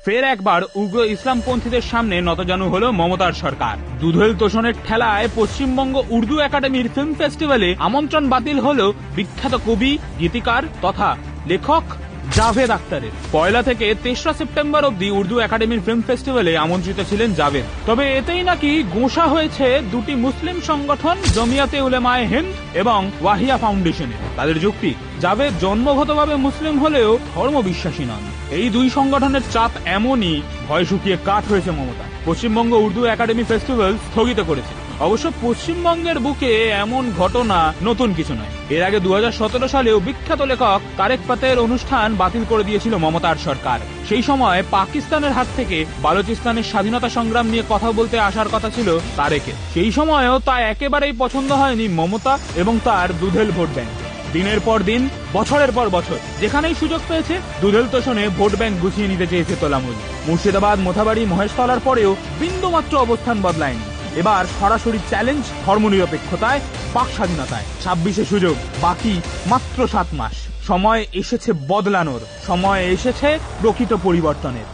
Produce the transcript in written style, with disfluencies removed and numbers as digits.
ফের একবার উগ্র ইসলামপন্থীদের সামনে নতজানু হলো মমতার সরকার। দুধেল তোষণের ঠেলায় পশ্চিমবঙ্গ উর্দু একাডেমির ফিল্ম ফেস্টিভ্যালে আমন্ত্রণ বাতিল হলো বিখ্যাত কবি, গীতিকার তথা লেখক জাভেদ আখতারের। 1 থেকে 3 সেপ্টেম্বর অবধি উর্দু একাডেমির ফিল্ম ফেস্টিভ্যালে আমন্ত্রিত ছিলেন জাভেদ। তবে এতেই নাকি গোঁসা হয়েছে দুটি মুসলিম সংগঠন জমিয়াতে উলেমায়ে হিন্দ এবং ওয়াহিয়া ফাউন্ডেশনের। তাদের যুক্তি, জাভেদ জন্মগতভাবে মুসলিম হলেও ধর্ম বিশ্বাসী নন। এই দুই সংগঠনের চাপ এমনই, ভয় শুকিয়ে কাঠ হয়েছে মমতা। পশ্চিমবঙ্গ উর্দু একাডেমি ফেস্টিভ্যাল স্থগিত করেছে। অবশ্য পশ্চিমবঙ্গের বুকে এমন ঘটনা নতুন কিছু নয়। এর আগে 2017 সালেও বিখ্যাত লেখক তারেক পাতের অনুষ্ঠান বাতিল করে দিয়েছিল মমতার সরকার। সেই সময় পাকিস্তানের হাত থেকে বালুচিস্তানের স্বাধীনতা সংগ্রাম নিয়ে কথা বলতে আসার কথা ছিল তারেকের। সেই সময়ও তা একেবারেই পছন্দ হয়নি মমতা এবং তার দুধেল ভোট ব্যাংক। দিনের পর দিন, বছরের পর বছর যেখানেই সুযোগ পেয়েছে দুধেল তোষণে ভোট ব্যাংক গুছিয়ে নিতে চেয়েছে তোলামুল। মুর্শিদাবাদ, মোথাবাড়ি, মহেশতলার পরেও বিন্দুমাত্র অবস্থান বদলায়নি। এবার সরাসরি চ্যালেঞ্জ ধর্মনিরপেক্ষতায়, বাক স্বাধীনতায়। 26-এ সুযোগ, বাকি মাত্র 7 মাস। সময় এসেছে বদলানোর, সময় এসেছে প্রকৃত পরিবর্তনের।